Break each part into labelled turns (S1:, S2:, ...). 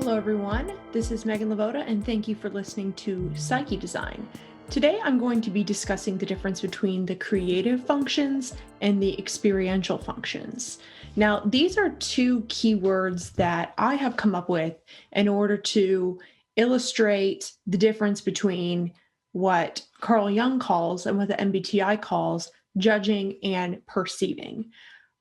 S1: Hello, everyone. This is Megan Lavoda, and thank you for listening to Psyche Design. Today, I'm going to be discussing the difference between the creative functions and the experiential functions. Now, these are two keywords that I have come up with in order to illustrate the difference between what Carl Jung calls and what the MBTI calls judging and perceiving.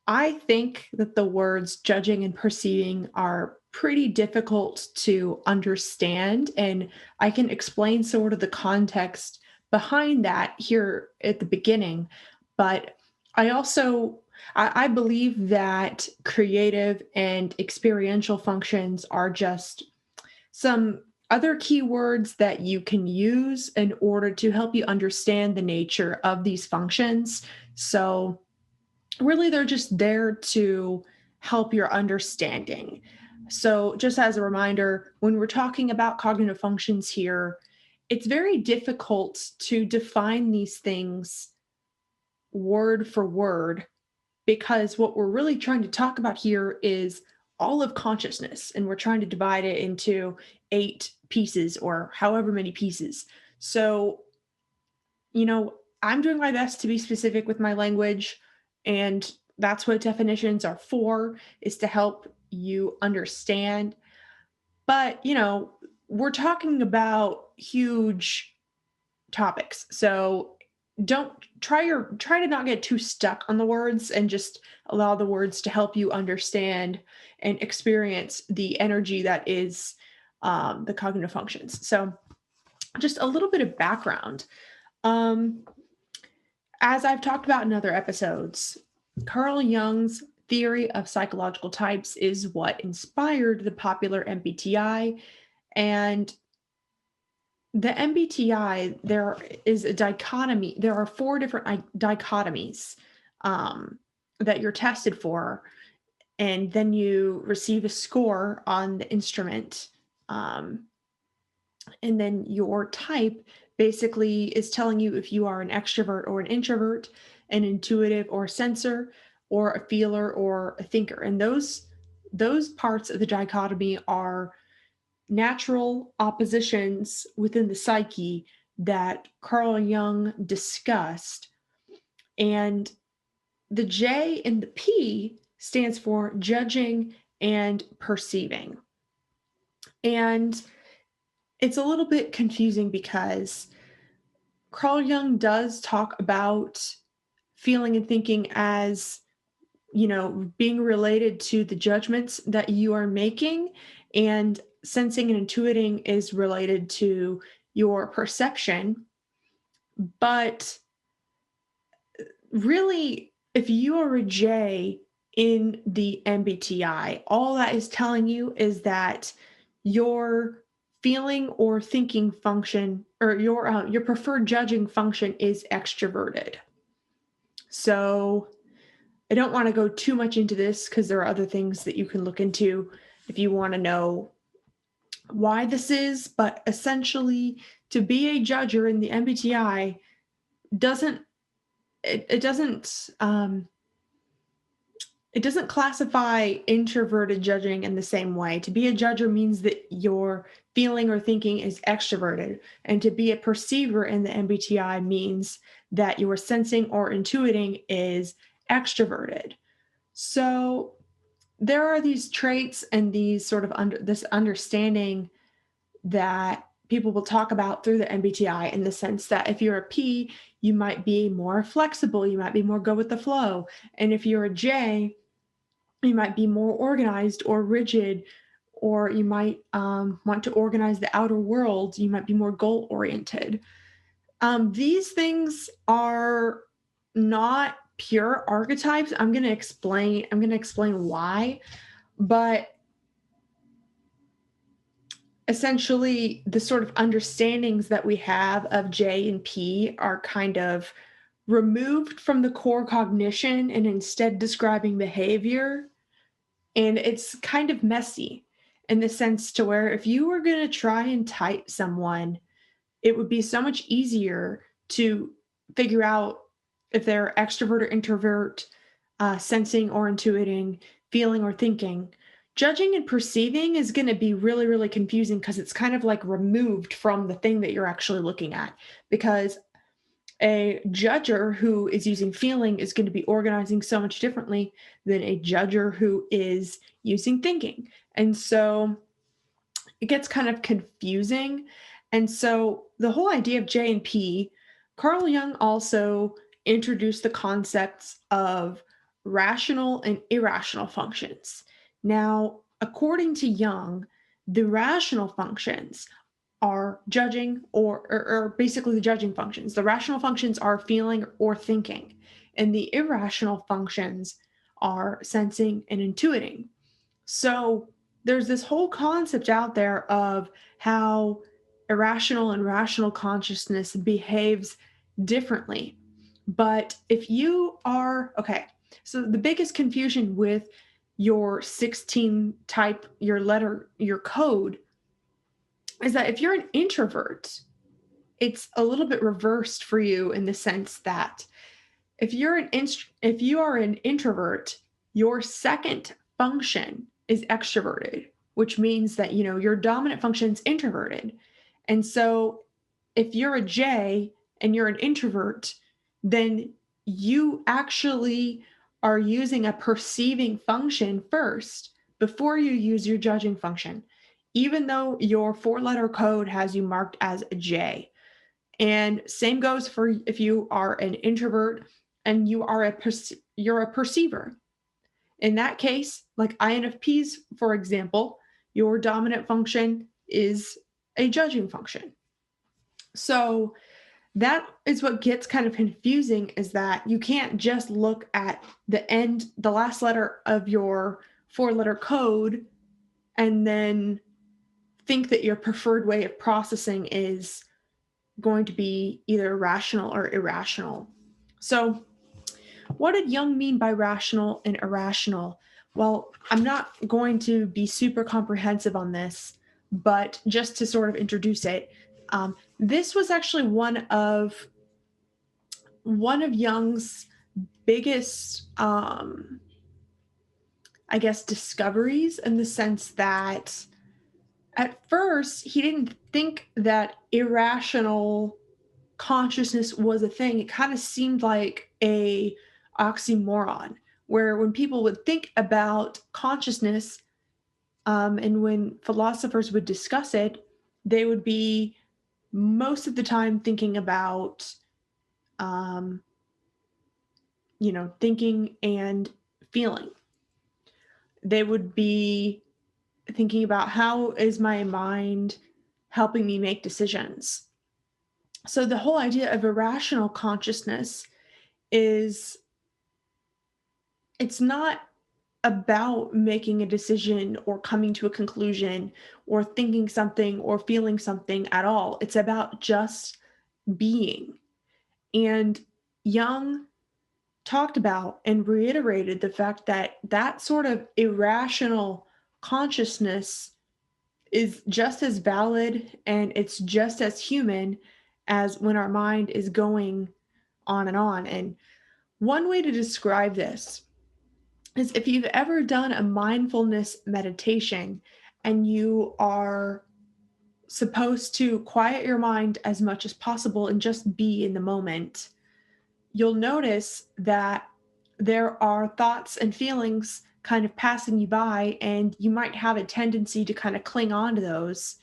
S1: I think that the words judging and perceiving are pretty difficult to understand, and I can explain sort of the context behind that here at the beginning. But I also I believe that creative and experiential functions are just some other keywords that you can use in order to help you understand the nature of these functions. So really, they're just there to help your understanding. So, just as a reminder, when we're talking about cognitive functions here, it's very difficult to define these things word for word because what we're really trying to talk about here is all of consciousness, and we're trying to divide it into 8 pieces or however many pieces. So, I'm doing my best to be specific with my language, and that's what definitions are for, is to help you understand. But, we're talking about huge topics. So don't try to not get too stuck on the words and just allow the words to help you understand and experience the energy that is the cognitive functions. So just a little bit of background. Um, As I've talked about in other episodes, Carl Jung's theory of psychological types is what inspired the popular MBTI. And the MBTI, there is a dichotomy. There are 4 different dichotomies that you're tested for, and then you receive a score on the instrument. Um, and then your type basically is telling you if you are an extrovert or an introvert, an intuitive or a sensor, or a feeler or a thinker. And those parts of the dichotomy are natural oppositions within the psyche that Carl Jung discussed. And the J and the P stands for judging and perceiving. And it's a little bit confusing because Carl Jung does talk about feeling and thinking as, being related to the judgments that you are making, and sensing and intuiting is related to your perception. But really, if you are a J in the MBTI, all that is telling you is that your feeling or thinking function, or your preferred judging function, is extroverted. So I don't want to go too much into this because there are other things that you can look into if you want to know why this is, but essentially, to be a judger in the MBTI doesn't it doesn't it doesn't classify introverted judging in the same way. To be a judger means that your feeling or thinking is extroverted, and to be a perceiver in the MBTI means that your sensing or intuiting is extroverted. So there are these traits and these sort of this understanding that people will talk about through the MBTI, in the sense that if you're a P, you might be more flexible, you might be more go with the flow. And if you're a J, you might be more organized or rigid, or you might want to organize the outer world. You might be more goal oriented. These things are not pure archetypes. I'm going to explain why, but essentially the sort of understandings that we have of J and P are kind of removed from the core cognition and instead describing behavior. And it's kind of messy in the sense to where if you were going to try and type someone, it would be so much easier to figure out if they're extrovert or introvert, sensing or intuiting, feeling or thinking, Judging and perceiving is going to be really, really confusing because it's kind of like removed from the thing that you're actually looking at. Because a judger who is using feeling is going to be organizing so much differently than a judger who is using thinking. And so it gets kind of confusing. And so the whole idea of J and P, Carl Jung also introduced the concepts of rational and irrational functions. Now, according to Jung, the rational functions are judging or basically the judging functions. The rational functions are feeling or thinking, and the irrational functions are sensing and intuiting. So there's this whole concept out there of how irrational and rational consciousness behaves differently. But if you are, okay, so the biggest confusion with your 16 type, your letter, your code is that if you're an introvert, it's a little bit reversed for you in the sense that if you are an introvert, your second function is extroverted, which means that your dominant function is introverted. And so if you're a J and you're an introvert, then you actually are using a perceiving function first before you use your judging function, even though your 4-letter code has you marked as a J. And same goes for if you are an introvert and you're a perceiver. In that case, like INFPs, for example, your dominant function is a judging function. So that is what gets kind of confusing, is that you can't just look at the last letter of your 4-letter code and then think that your preferred way of processing is going to be either rational or irrational. So what did Jung mean by rational and irrational? Well, I'm not going to be super comprehensive on this, but just to sort of introduce it, this was actually one of Jung's biggest, I guess, discoveries, in the sense that at first he didn't think that irrational consciousness was a thing. It kind of seemed like a oxymoron, where when people would think about consciousness, and when philosophers would discuss it, they would be most of the time thinking about um, thinking and feeling. They would be thinking about, how is my mind helping me make decisions? So the whole idea of irrational consciousness is, it's not about making a decision or coming to a conclusion or thinking something or feeling something at all. It's about just being. And Jung talked about and reiterated the fact that that sort of irrational consciousness is just as valid and it's just as human as when our mind is going on and on. And one way to describe this is, if you've ever done a mindfulness meditation and you are supposed to quiet your mind as much as possible and just be in the moment, you'll notice that there are thoughts and feelings kind of passing you by, and you might have a tendency to kind of cling on to those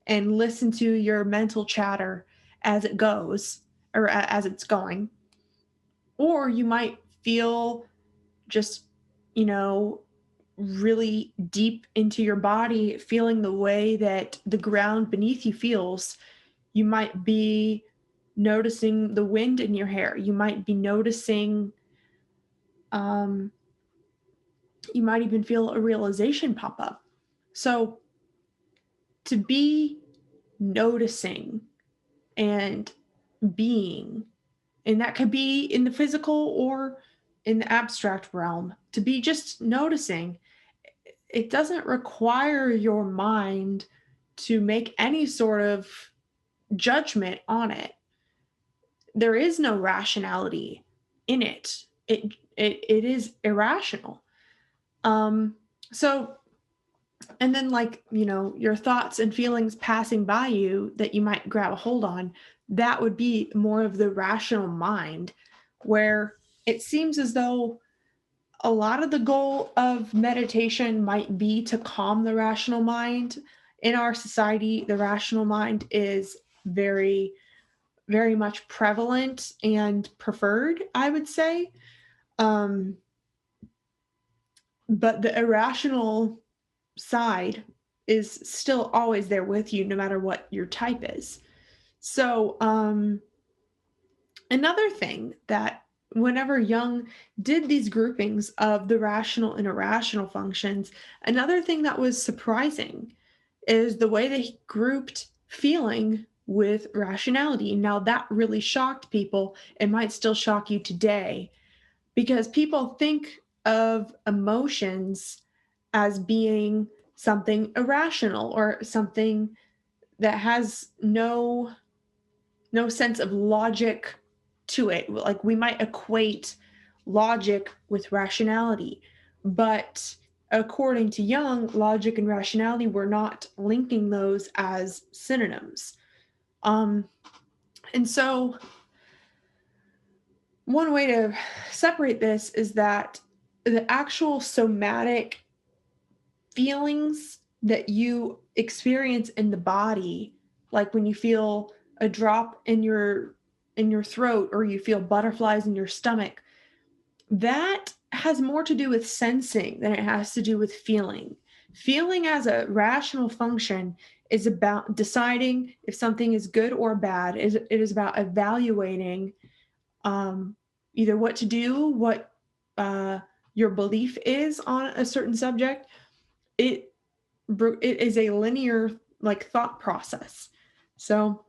S1: and listen to your mental chatter as it goes, or as it's going. Or you might feel just, you know, really deep into your body, feeling the way that the ground beneath you feels. You might be noticing the wind in your hair. You might be noticing, um, you might even feel a realization pop up. So to be noticing and being, and that could be in the physical or in the abstract realm, to be just noticing, it doesn't require your mind to make any sort of judgment on it. There is no rationality in it. It is irrational. So And then, like, your thoughts and feelings passing by you that you might grab a hold on, that would be more of the rational mind, where it seems as though a lot of the goal of meditation might be to calm the rational mind. In our society, the rational mind is very, very much prevalent and preferred, I would say. Um, but the irrational side is still always there with you, no matter what your type is. So, another thing that whenever Jung did these groupings of the rational and irrational functions, another thing that was surprising is the way that he grouped feeling with rationality. Now, that really shocked people. It might still shock you today because people think of emotions as being something irrational or something that has no sense of logic to it. Like, we might equate logic with rationality, but according to Jung, logic and rationality were not linking those as synonyms. Um, and so, one way to separate this is that the actual somatic feelings that you experience in the body, like when you feel a drop in your throat or you feel butterflies in your stomach, that has more to do with sensing than it has to do with feeling. Feeling as a rational function is about deciding if something is good or bad. It is about evaluating um, either what to do, what uh, your belief is on a certain subject. It it is a linear, like, thought process. So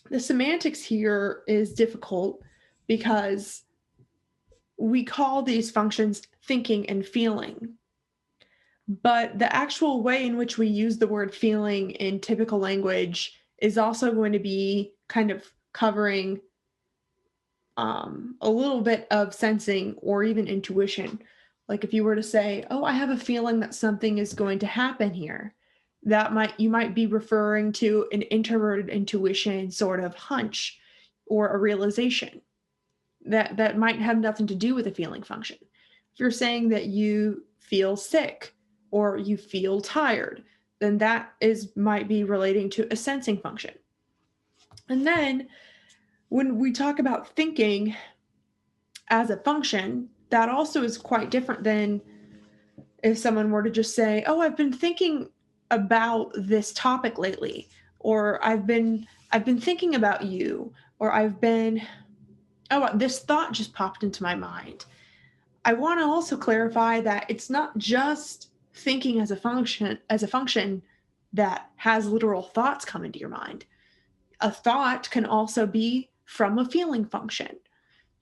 S1: the semantics here is difficult because we call these functions thinking and feeling, but the actual way in which we use the word feeling in typical language is also going to be kind of covering a little bit of sensing or even intuition. Like, if you were to say, "Oh, I have a feeling that something is going to happen here," you might be referring to an introverted intuition, sort of hunch or a realization that might have nothing to do with a feeling function. If you're saying that you feel sick or you feel tired, then that is might be relating to a sensing function. And then when we talk about thinking as a function, that also is quite different than if someone were to just say, "Oh, I've been thinking about this topic lately," or "I've been thinking about you," or "Oh, this thought just popped into my mind." I want to also clarify that it's not just thinking as a function that has literal thoughts come into your mind. A thought can also be from a feeling function.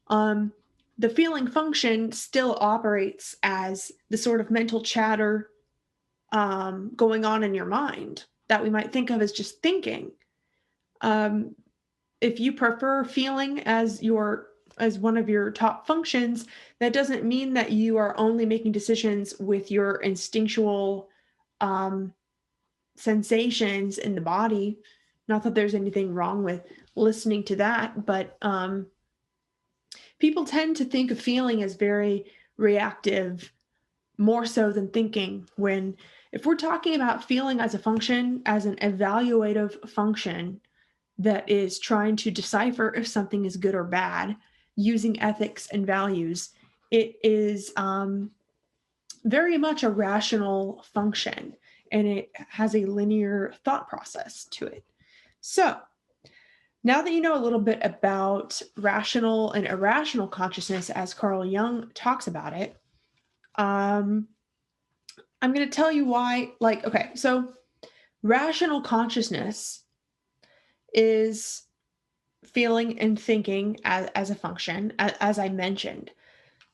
S1: Um, the feeling function still operates as the sort of mental chatter going on in your mind that we might think of as just thinking. Um, if you prefer feeling as one of your top functions, that doesn't mean that you are only making decisions with your instinctual um, sensations in the body. Not that there's anything wrong with listening to that, but people tend to think of feeling as very reactive, more so than thinking. When if we're talking about feeling as a function, as an evaluative function that is trying to decipher if something is good or bad using ethics and values, it is very much a rational function, and it has a linear thought process to it. So now that you know a little bit about rational and irrational consciousness, as Carl Jung talks about it, um, I'm going to tell you why. Like, okay, so rational consciousness is feeling and thinking as a function, as I mentioned.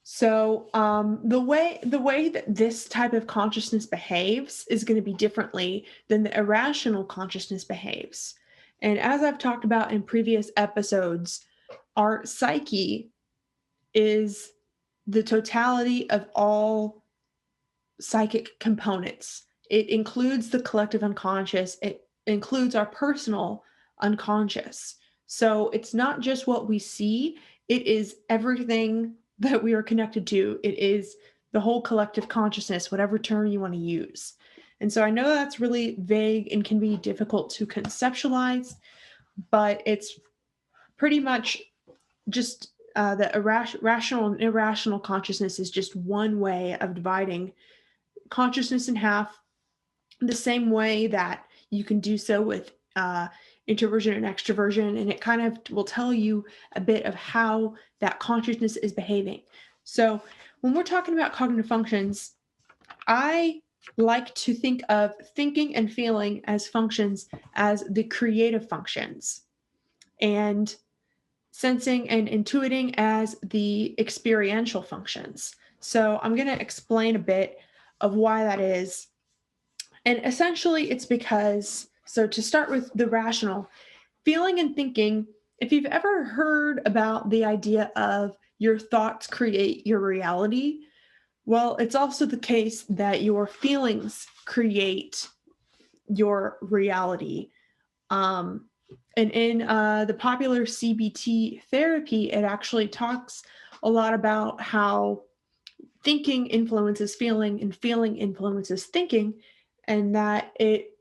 S1: So the way that this type of consciousness behaves is going to be differently than the irrational consciousness behaves. And as I've talked about in previous episodes, our psyche is the totality of all psychic components. It includes the collective unconscious. It includes our personal unconscious. So it's not just what we see, it is everything that we are connected to. It is the whole collective consciousness, whatever term you want to use. And so I know that's really vague and can be difficult to conceptualize, but it's pretty much just the rational and irrational consciousness is just one way of dividing consciousness in half, the same way that you can do so with introversion and extroversion. And it kind of will tell you a bit of how that consciousness is behaving. So when we're talking about cognitive functions, I like to think of thinking and feeling as functions as the creative functions, and sensing and intuiting as the experiential functions. So I'm going to explain a bit of why that is. And essentially, it's because, so to start with the rational, feeling and thinking, if you've ever heard about the idea of your thoughts create your reality, well, it's also the case that your feelings create your reality. And in the popular CBT therapy, it actually talks a lot about how thinking influences feeling and feeling influences thinking, and that it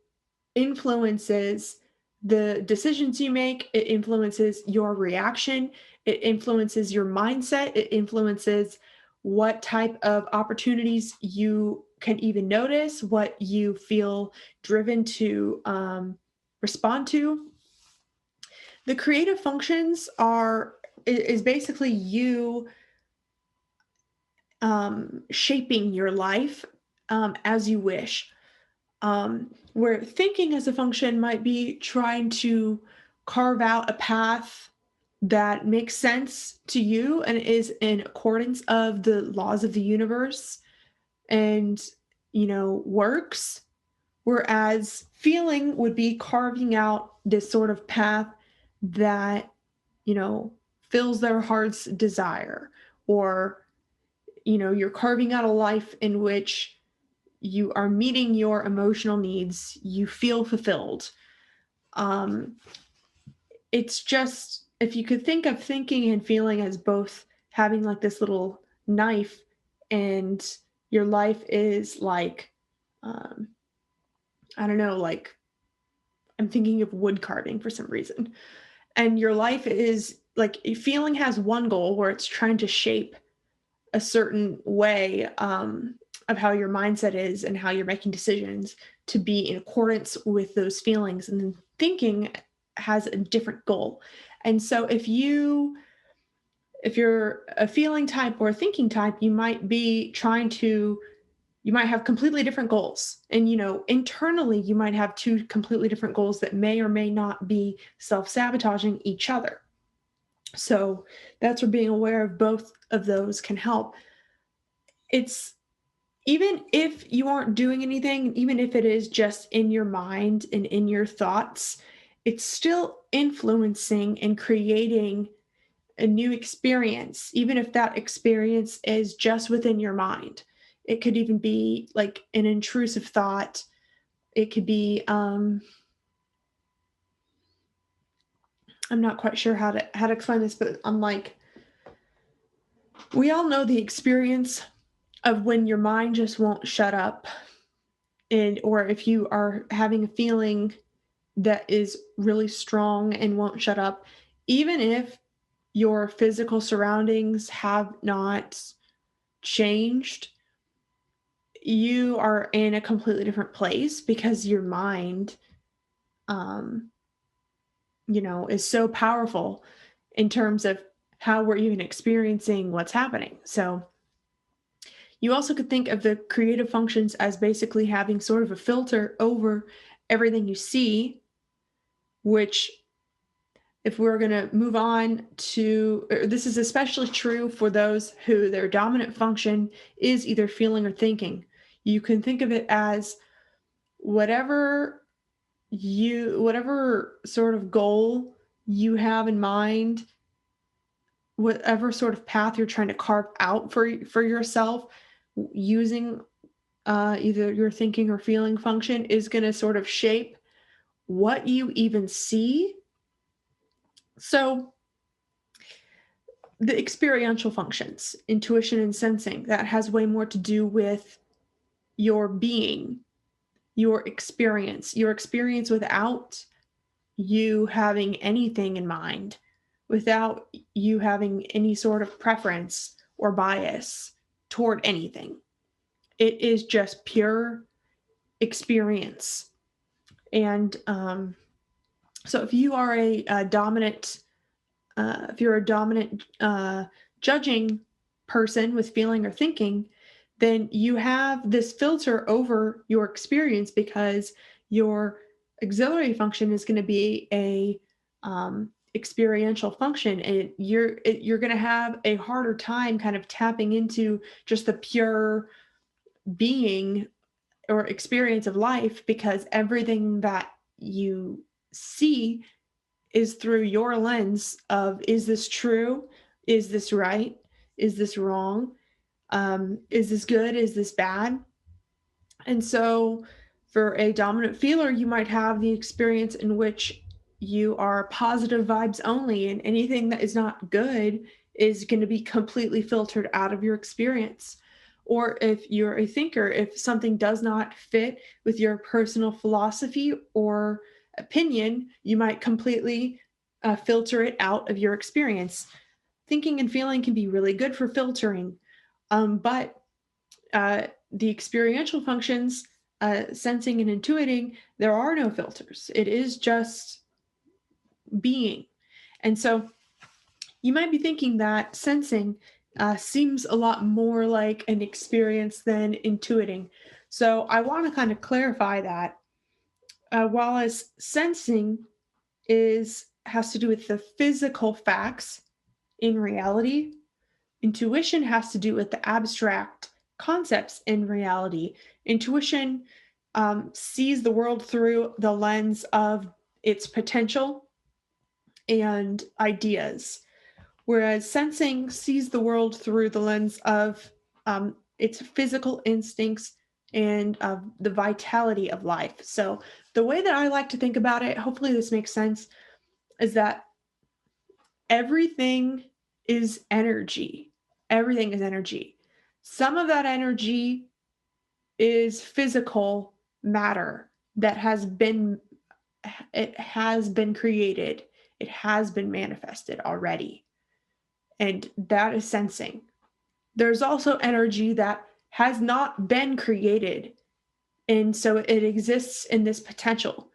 S1: influences the decisions you make, it influences your reaction, it influences your mindset, it influences what type of opportunities you can even notice, what you feel driven to respond to. The creative functions is basically you shaping your life as you wish. Where thinking as a function might be trying to carve out a path that makes sense to you and is in accordance of the laws of the universe and, works. Whereas feeling would be carving out this sort of path that, you know, fills their heart's desire, or, you're carving out a life in which you are meeting your emotional needs, you feel fulfilled. Um, it's just, if you could think of thinking and feeling as both having like this little knife, and your life is like, um, I don't know, like I'm thinking of wood carving for some reason. And your life is like, feeling has one goal where it's trying to shape a certain way of how your mindset is and how you're making decisions to be in accordance with those feelings. And then thinking has a different goal. And so if you're a feeling type or a thinking type, you might have completely different goals. And, internally, you might have two completely different goals that may or may not be self-sabotaging each other. So that's where being aware of both of those can help. It's, even if you aren't doing anything, even if it is just in your mind and in your thoughts, it's still influencing and creating a new experience, even if that experience is just within your mind. It could even be like an intrusive thought. It could be, I'm not quite sure how to explain this, but I'm like, we all know the experience of when your mind just won't shut up, or if you are having a feeling that is really strong and won't shut up, even if your physical surroundings have not changed, you are in a completely different place because your mind, um, is so powerful in terms of how we're even experiencing what's happening. So you also could think of the creative functions as basically having sort of a filter over everything you see, which, if we're going to move on to, this is especially true for those who their dominant function is either feeling or thinking. You can think of it as whatever sort of goal you have in mind, whatever sort of path you're trying to carve out for yourself, using either your thinking or feeling function, is going to sort of shape what you even see. So the experiential functions, intuition and sensing, that has way more to do with your being, your experience without you having anything in mind, without you having any sort of preference or bias toward anything. It is just pure experience. And so if you are a dominant, if you're a dominant judging person with feeling or thinking, then you have this filter over your experience because your auxiliary function is going to be a experiential function, and you're going to have a harder time kind of tapping into just the pure being or experience of life, because everything that you see is through your lens of, is this true? Is this right? Is this wrong? Is this good? Is this bad? And so for a dominant feeler, you might have the experience in which you are positive vibes only, and anything that is not good is going to be completely filtered out of your experience. Or if you're a thinker, if something does not fit with your personal philosophy or opinion, you might completely filter it out of your experience. Thinking and feeling can be really good for filtering, but the experiential functions, sensing and intuiting, there are no filters. It is just being. And so you might be thinking that sensing seems a lot more like an experience than intuiting. So I want to kind of clarify that. While as sensing has to do with the physical facts in reality, intuition has to do with the abstract concepts in reality. Intuition sees the world through the lens of its potential and ideas, whereas sensing sees the world through the lens of its physical instincts and the vitality of life. So the way that I like to think about it, hopefully this makes sense, is that everything is energy. Everything is energy. Some of that energy is physical matter that has been created. It has been manifested already. And that is sensing. There's also energy that has not been created. And so it exists in this potential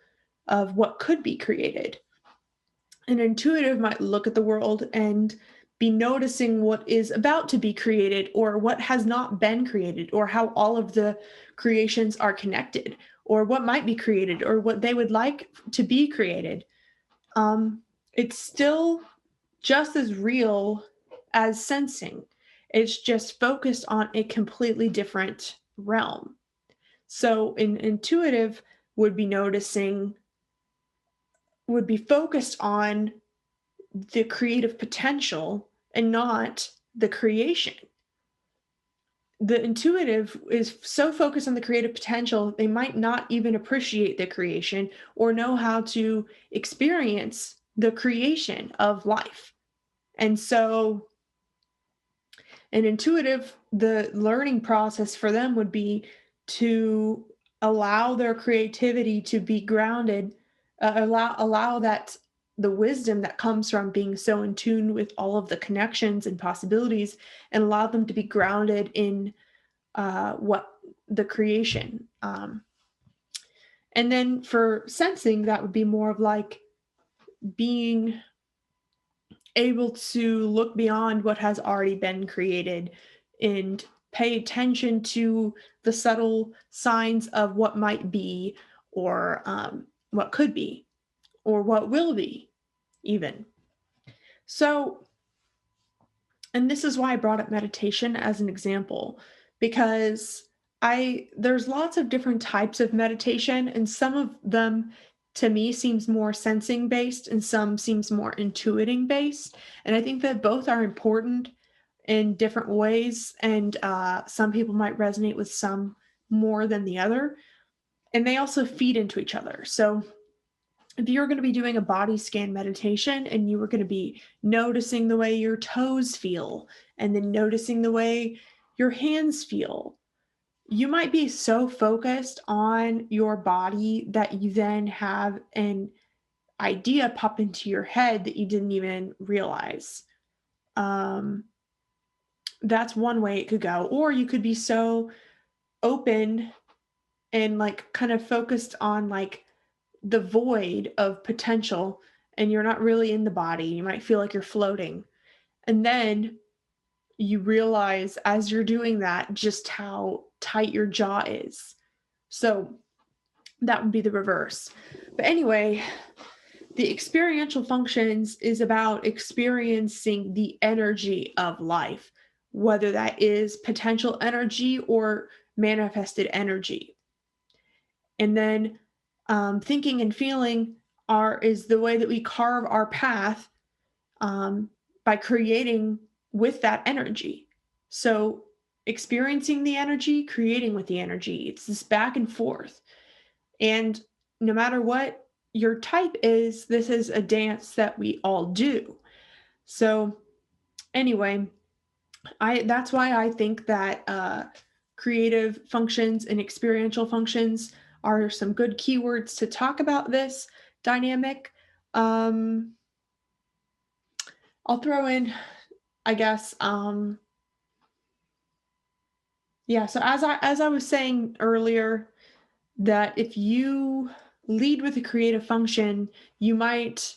S1: of what could be created. An intuitive might look at the world and be noticing what is about to be created, or what has not been created, or how all of the creations are connected, or what might be created, or what they would like to be created. It's still just as real as sensing. It's just focused on a completely different realm. So an intuitive would be focused on the creative potential and not the creation. The intuitive is so focused on the creative potential, they might not even appreciate the creation or know how to experience the creation of life. And so, an intuitive, the learning process for them would be to allow their creativity to be grounded, allow that the wisdom that comes from being so in tune with all of the connections and possibilities, and allow them to be grounded in what the creation. And then for sensing, that would be more of like being able to look beyond what has already been created and pay attention to the subtle signs of what might be, or what could be, or what will be, even. So, and this is why I brought up meditation as an example, because there's lots of different types of meditation, and some of them to me seems more sensing based and some seems more intuiting based. And I think that both are important in different ways, and some people might resonate with some more than the other. And they also feed into each other. So if you're going to be doing a body scan meditation and you were going to be noticing the way your toes feel and then noticing the way your hands feel, you might be so focused on your body that you then have an idea pop into your head that you didn't even realize. Um, that's one way it could go. Or you could be so open and like kind of focused on like the void of potential and you're not really in the body. You might feel like you're floating. And then you realize as you're doing that just how tight your jaw is. So that would be the reverse. But anyway, the experiential functions is about experiencing the energy of life, whether that is potential energy or manifested energy. And then thinking and feeling is the way that we carve our path um, by creating with that energy. So experiencing the energy, creating with the energy. It's this back and forth. And no matter what your type is, this is a dance that we all do. So anyway, that's why I think that creative functions and experiential functions are some good keywords to talk about this dynamic. Um, I'll throw in, I guess, yeah. So as I was saying earlier, that if you lead with a creative function, you might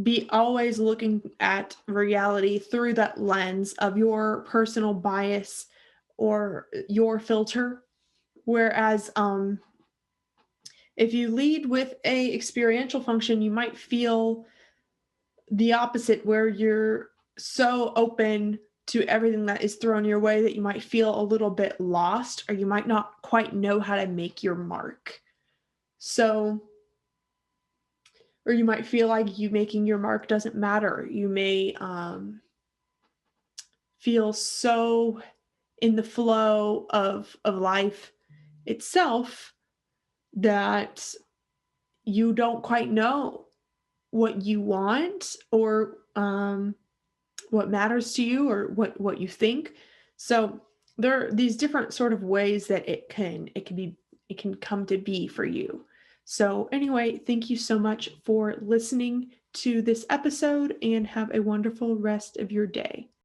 S1: be always looking at reality through that lens of your personal bias or your filter. Whereas if you lead with a experiential function, you might feel the opposite, where you're so open to everything that is thrown your way that you might feel a little bit lost, or you might not quite know how to make your mark. So, or you might feel like you making your mark doesn't matter. You may feel so in the flow of life itself that you don't quite know what you want or what matters to you or what you think. So there are these different sort of ways that it can come to be for you. So anyway, thank you so much for listening to this episode and have a wonderful rest of your day.